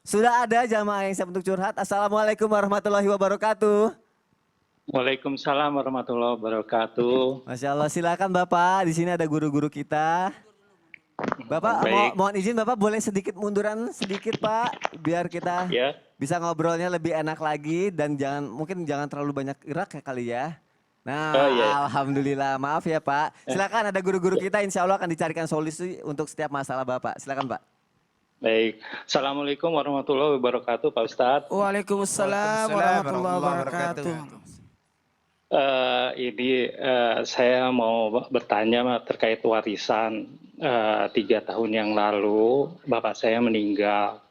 Sudah ada jamaah yang siap untuk curhat. Assalamualaikum warahmatullahi wabarakatuh. Waalaikumsalam warahmatullahi wabarakatuh. Masya Allah, silakan Bapak. Di sini ada guru-guru kita. Bapak, Baik, mohon izin Bapak boleh sedikit munduran sedikit Pak, biar kita ya. bisa ngobrolnya lebih enak lagi dan mungkin jangan terlalu banyak gerak ya kali ya. Nah, Oh iya. alhamdulillah, maaf ya Pak. Eh, Silakan ada guru-guru kita, insya Allah akan dicarikan solusi untuk setiap masalah Bapak. Silakan Pak. Baik. Assalamualaikum warahmatullahi wabarakatuh, Pak Ustadz. Waalaikumsalam warahmatullahi wabarakatuh. Saya mau bertanya terkait warisan. 3 tahun yang lalu bapak saya meninggal.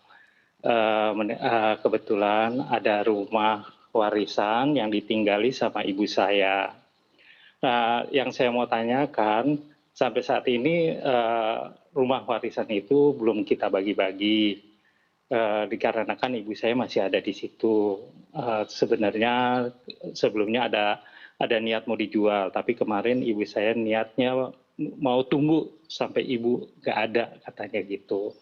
Kebetulan ada rumah warisan yang ditinggali sama ibu saya. Nah, yang saya mau tanyakan, sampai saat ini rumah warisan itu belum kita bagi-bagi, dikarenakan ibu saya masih ada di situ. Sebenarnya sebelumnya ada niat mau dijual, tapi kemarin ibu saya niatnya mau tunggu sampai ibu nggak ada, katanya gitu.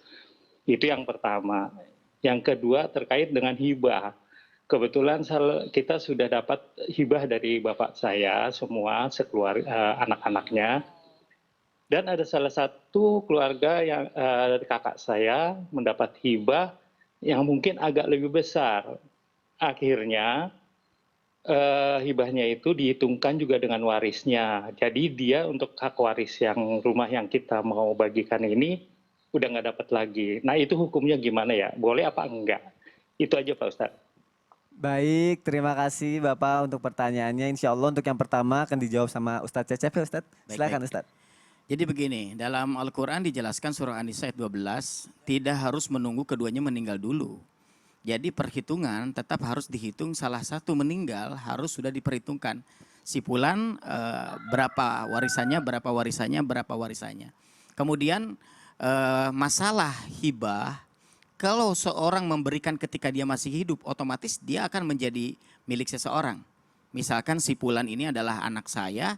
Itu yang pertama. Yang kedua terkait dengan hibah. Kebetulan kita sudah dapat hibah dari bapak saya semua, sekeluarga anak-anaknya. Dan ada salah satu keluarga yang dari kakak saya mendapat hibah yang mungkin agak lebih besar. Akhirnya hibahnya itu dihitungkan juga dengan warisnya. Jadi dia untuk hak waris yang rumah yang kita mau bagikan ini udah nggak dapat lagi. Nah itu hukumnya gimana ya? Boleh apa enggak? Itu aja Pak Ustadz. Baik, terima kasih Bapak untuk pertanyaannya. Insya Allah untuk yang pertama akan dijawab sama Ustadz Cecep ya Ustadz. Silakan Ustadz. Jadi begini, dalam Al-Quran dijelaskan surah An-Nisa ayat 12, tidak harus menunggu keduanya meninggal dulu. Jadi perhitungan tetap harus dihitung, salah satu meninggal harus sudah diperhitungkan. Si fulan berapa warisannya. Kemudian masalah hibah, kalau seorang memberikan ketika dia masih hidup, otomatis dia akan menjadi milik seseorang. Misalkan si fulan ini adalah anak saya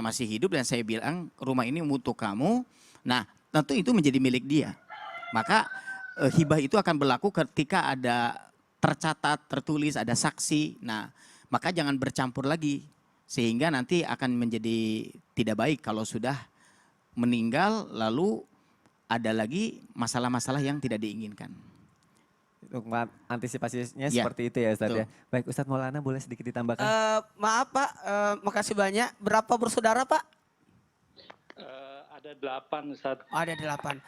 masih hidup dan saya bilang rumah ini untuk kamu. Nah tentu itu menjadi milik dia. Maka hibah itu akan berlaku ketika ada tercatat, tertulis, ada saksi. Nah maka jangan bercampur lagi. Sehingga nanti akan menjadi tidak baik kalau sudah meninggal lalu ada lagi masalah-masalah yang tidak diinginkan. Untuk antisipasinya Ya, seperti itu ya Ustadz betul. ya. Baik Ustadz Maulana boleh sedikit ditambahkan? Maaf Pak, makasih banyak. Berapa bersaudara Pak? Ada 8 Ustadz. Ada 8.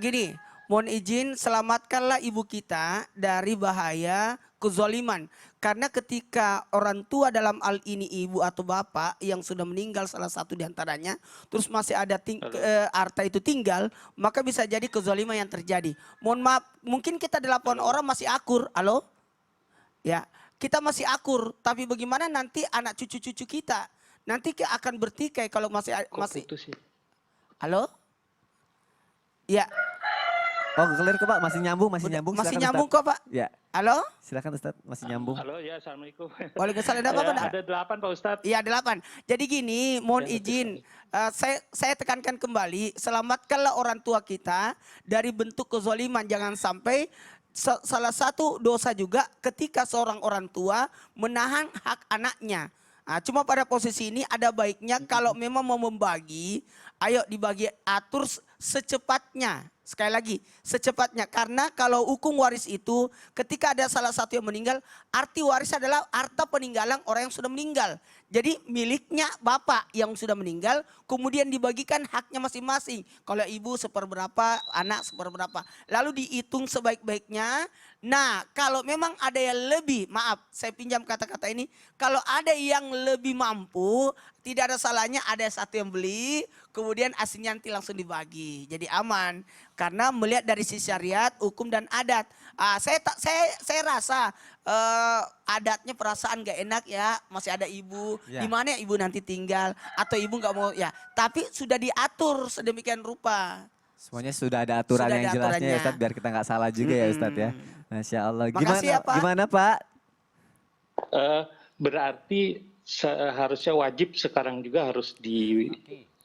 Gini, mohon izin selamatkanlah ibu kita dari bahaya kezaliman. Karena ketika orang tua dalam hal ini ibu atau bapak yang sudah meninggal salah satu diantaranya, terus masih ada harta itu tinggal, maka bisa jadi kezaliman yang terjadi. Mohon maaf, mungkin kita 8 orang masih akur. Halo? Ya, kita masih akur, tapi bagaimana nanti anak cucu-cucu kita? Nanti akan bertikai kalau masih. Putus ya? Halo? Ya. Oh clear kok Pak, masih nyambung. Masih Silakan, nyambung Ustadz. kok Pak. Ya, Halo? silakan Ustadz, masih nyambung. Halo ya, Assalamualaikum. Waalaikumsalam. Ada apa Pak? Ada 8 Pak Ustadz. Iya 8. Jadi gini, mohon izin. Saya tekankan kembali, selamatkanlah orang tua kita dari bentuk kezaliman. Jangan sampai salah satu dosa juga ketika seorang orang tua menahan hak anaknya. Nah, cuma pada posisi ini ada baiknya kalau memang mau membagi, ayo dibagi atur secepatnya. Sekali lagi, secepatnya. Karena kalau hukum waris itu ketika ada salah satu yang meninggal, arti waris adalah harta peninggalan orang yang sudah meninggal. Jadi miliknya bapak yang sudah meninggal, kemudian dibagikan haknya masing-masing. Kalau ibu seperberapa, anak seperberapa. Lalu dihitung sebaik-baiknya. Nah kalau memang ada yang lebih, maaf saya pinjam kata-kata ini. Kalau ada yang lebih mampu, tidak ada salahnya ada satu yang beli, kemudian aslinya nanti langsung dibagi. Jadi aman. Karena melihat dari sisi syariat, hukum dan adat. Saya rasa adatnya perasaan gak enak ya, masih ada ibu. Ya. Di mana ya ibu nanti tinggal atau ibu nggak mau ya. Tapi sudah diatur sedemikian rupa. Semuanya sudah ada aturan Sudah yang ada jelasnya ya aturannya. Ustadz biar kita nggak salah juga ya Ustadz ya. Masya Allah. Makasih ya, Pak. Gimana Pak? Berarti seharusnya wajib sekarang juga harus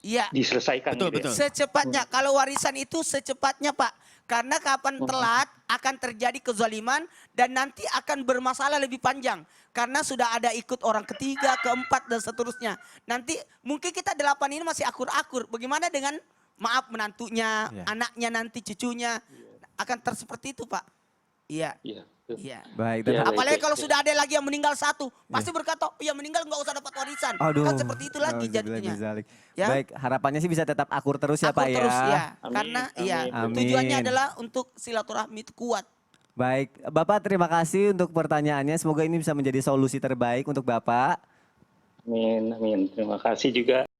Iya. diselesaikan. Betul, gitu ya? betul. Secepatnya, kalau warisan itu secepatnya Pak. Karena kapan telat akan terjadi kezaliman dan nanti akan bermasalah lebih panjang. Karena sudah ada ikut orang ketiga, keempat dan seterusnya. Nanti mungkin kita 8 ini masih akur-akur. Bagaimana dengan maaf menantunya, Iya. anaknya nanti cucunya. Akan seperti itu Pak. Iya. Iya. Iya. Baik. Iya, Dan Apalagi baik, kalau baik. sudah ada lagi yang meninggal satu, pasti berkata, ya meninggal nggak usah dapat warisan. aduh. Kan seperti itu lagi Nauzubillah jadinya. min zalik. Ya. Baik, harapannya sih bisa tetap akur terus ya Akur Pak terus ya. ya. Amin, Karena ya amin. tujuannya Amin. adalah untuk silaturahmi itu kuat. Baik, Bapak terima kasih untuk pertanyaannya. Semoga ini bisa menjadi solusi terbaik untuk Bapak. Amin, amin. Terima kasih juga.